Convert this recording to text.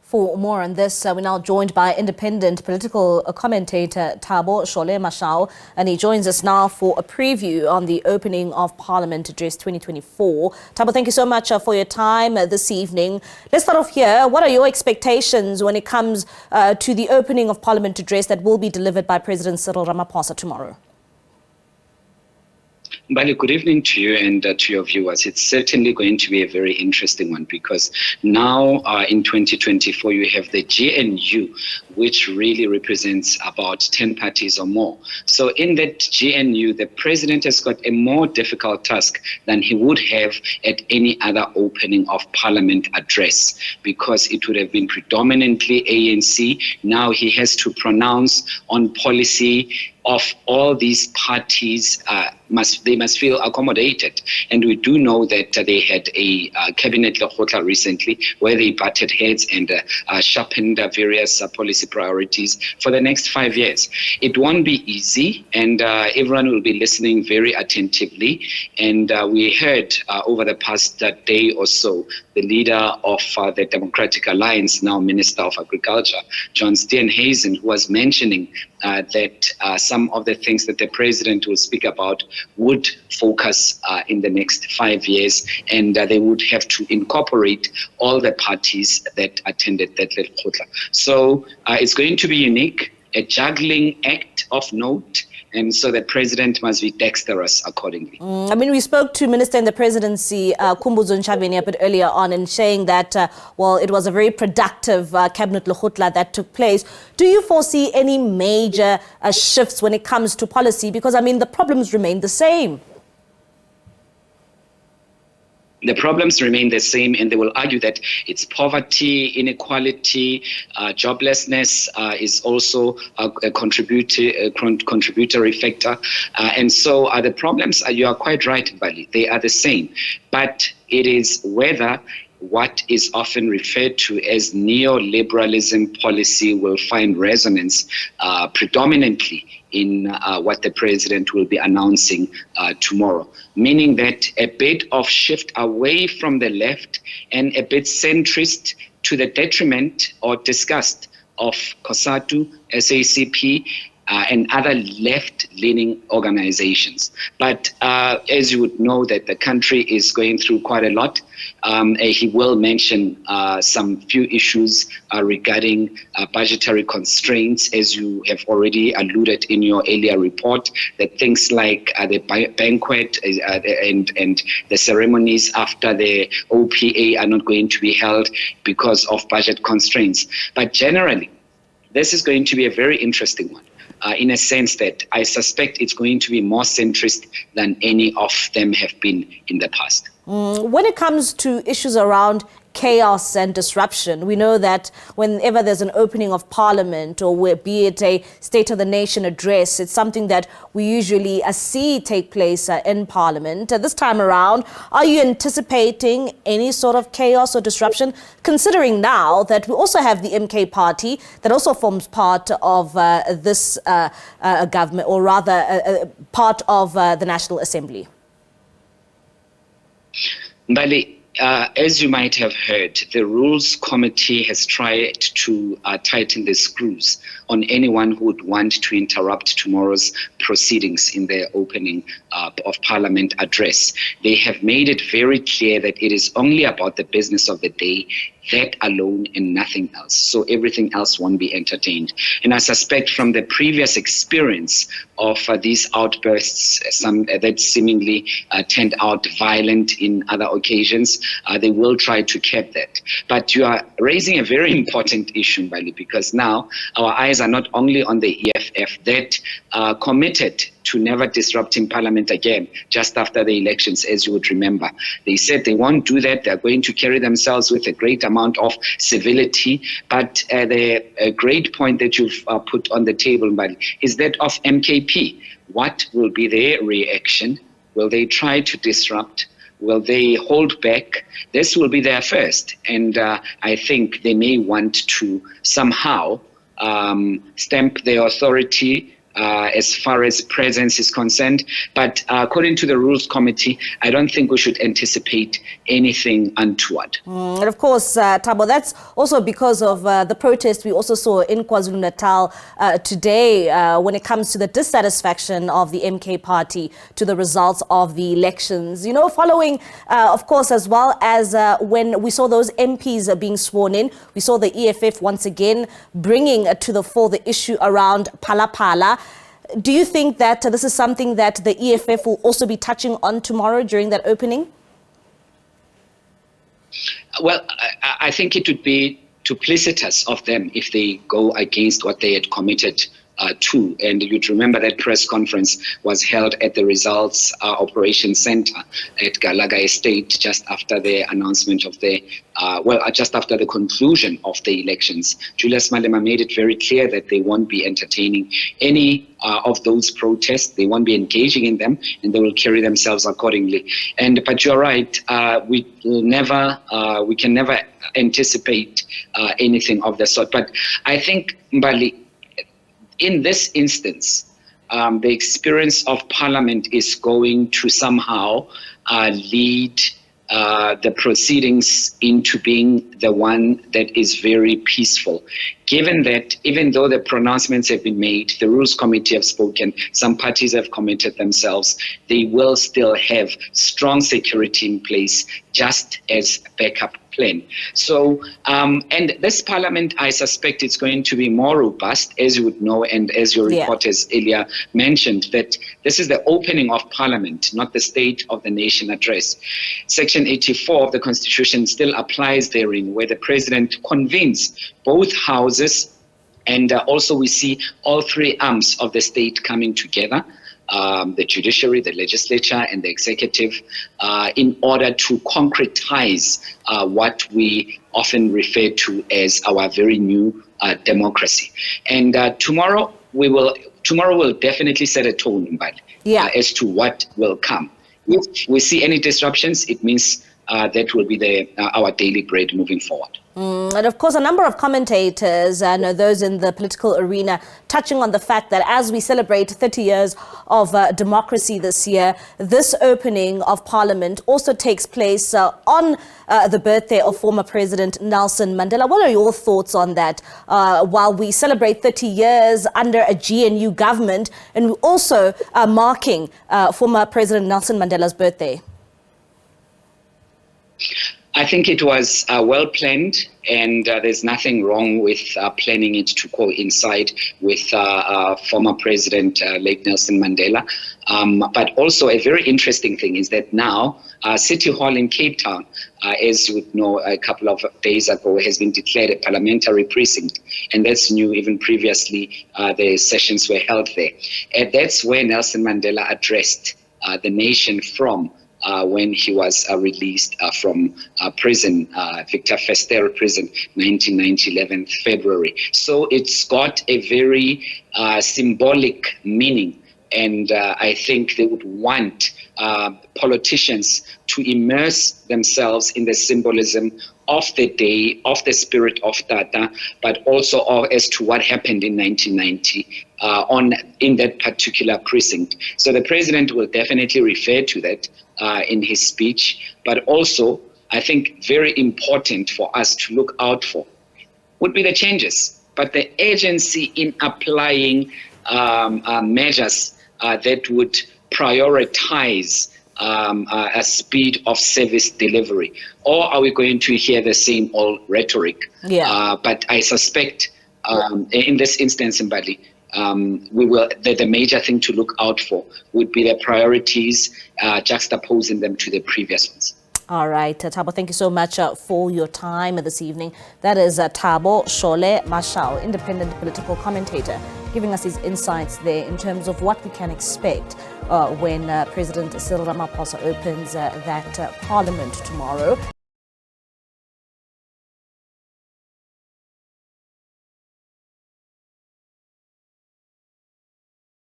For more on this, we're now joined by independent political commentator Thabo Shole-Mashao, and he joins us now for a preview on the opening of Parliament Address 2024. Thabo, thank you so much for your time this evening. Let's start off here. What are your expectations when it comes to the opening of Parliament Address that will be delivered by President Cyril Ramaphosa tomorrow? Bali, good evening to you and to your viewers. It's certainly going to be a very interesting one because now in 2024 you have the GNU, which really represents about 10 parties or more. So in that GNU, the president has got a more difficult task than he would have at any other opening of Parliament address, because it would have been predominantly ANC. Now he has to pronounce on policy of all these parties. They must feel accommodated. And we do know that they had a cabinet lekgotla recently where they butted heads and sharpened various policy priorities for the next 5 years. It won't be easy, and everyone will be listening very attentively. And we heard over the past day or so, the leader of the Democratic Alliance, now Minister of Agriculture, John Steenhuisen, who was mentioning that some of the things that the president will speak about would focus in the next 5 years, and they would have to incorporate all the parties that attended that lekgotla. So it's going to be unique, a juggling act of note, and so the president must be dexterous accordingly. I mean, we spoke to Minister in the Presidency, Khumbudzo Ntshavheni, a bit earlier on, and saying that, well, it was a very productive cabinet lekgotla that took place. Do you foresee any major shifts when it comes to policy? Because, I mean, the problems remain the same. The problems remain the same, and they will argue that it's poverty, inequality, joblessness is also a contributory factor. And so the problems, you are quite right, Bali, they are the same. But it is whether what is often referred to as neoliberalism policy will find resonance predominantly in what the president will be announcing tomorrow, meaning that a bit of shift away from the left and a bit centrist to the detriment or disgust of COSATU, SACP, and other left-leaning organizations. But as you would know, that the country is going through quite a lot. He will mention some few issues regarding budgetary constraints, as you have already alluded in your earlier report, that things like the banquet and the ceremonies after the OPA are not going to be held because of budget constraints. But generally, this is going to be a very interesting one. In a sense that I suspect it's going to be more centrist than any of them have been in the past. When it comes to issues around chaos and disruption, we know that whenever there's an opening of Parliament, or be it a State of the Nation address, it's something that we usually see take place in Parliament. This time around, are you anticipating any sort of chaos or disruption, considering now that we also have the MK party that also forms part of this government, or rather part of the National Assembly? Bali, as you might have heard, the Rules Committee has tried to tighten the screws on anyone who would want to interrupt tomorrow's proceedings in the opening of Parliament address. They have made it very clear that it is only about the business of the day, that alone and nothing else. So everything else won't be entertained. And I suspect from the previous experience of these outbursts, some that seemingly turned out violent in other occasions, they will try to cap that. But you are raising a very important issue, Bali, because now our eyes are not only on the EFF that committed to never disrupting Parliament again just after the elections, as you would remember. They said they won't do that. They're going to carry themselves with a great amount of civility. But the great point that you've put on the table, Bali, is that of MKP. What will be their reaction? Will they try to disrupt? Will they hold back? This will be their first. And I think they may want to somehow stamp their authority as far as presence is concerned. But according to the Rules Committee, I don't think we should anticipate anything untoward. And of course, Thabo, that's also because of the protest we also saw in KwaZulu-Natal today when it comes to the dissatisfaction of the MK party to the results of the elections. You know, following, of course, as well as when we saw those MPs being sworn in, we saw the EFF once again bringing to the fore the issue around Phala. Do you think that this is something that the EFF will also be touching on tomorrow during that opening? Well, I think it would be duplicitous of them if they go against what they had committed to. And you'd remember that press conference was held at the Results Operations Center at Galaga Estate just after the announcement of the, just after the conclusion of the elections. Julius Malema made it very clear that they won't be entertaining any of those protests. They won't be engaging in them, and they will carry themselves accordingly. But you're right, we can never anticipate anything of the sort. But I think, Mbali, in this instance, the experience of Parliament is going to somehow lead the proceedings into being the one that is very peaceful. Given that, even though the pronouncements have been made, the Rules Committee have spoken, some parties have committed themselves, they will still have strong security in place just as backup plan. So, and this Parliament, I suspect it's going to be more robust, as you would know, and as your reporters earlier mentioned, that this is the opening of Parliament, not the State of the Nation address. Section 84 of the Constitution still applies therein, where the President convenes both houses, and also we see all three arms of the state coming together, the judiciary, the legislature, and the executive, in order to concretize what we often refer to as our very new democracy. And tomorrow will definitely set a tone, as to what will come. If we see any disruptions, it means that will be our daily bread moving forward. And of course, a number of commentators and those in the political arena touching on the fact that as we celebrate 30 years of democracy this year, this opening of Parliament also takes place on the birthday of former President Nelson Mandela. What are your thoughts on that? While we celebrate 30 years under a GNU government, and we also are marking former President Nelson Mandela's birthday. I think it was well planned, and there's nothing wrong with planning it to coincide with former President late Nelson Mandela. But also a very interesting thing is that now City Hall in Cape Town, as you would know, a couple of days ago has been declared a parliamentary precinct, and that's new. Even previously, the sessions were held there. And that's where Nelson Mandela addressed the nation from. When he was released from prison, Victor Verster prison, 1990, February. So it's got a very symbolic meaning, and I think they would want politicians to immerse themselves in the symbolism of the day, of the spirit of Tata, but also as to what happened in 1990 in that particular precinct. So the president will definitely refer to that in his speech, but also I think very important for us to look out for would be the changes, but the agency in applying measures that would prioritize a speed of service delivery, or are we going to hear the same old rhetoric? But I suspect in this instance, Mbali, the major thing to look out for would be the priorities, juxtaposing them to the previous ones. All right, Thabo, thank you so much for your time this evening. That is Thabo Shole-Mashao, independent political commentator, giving us his insights there in terms of what we can expect when President Cyril Ramaphosa opens that parliament tomorrow.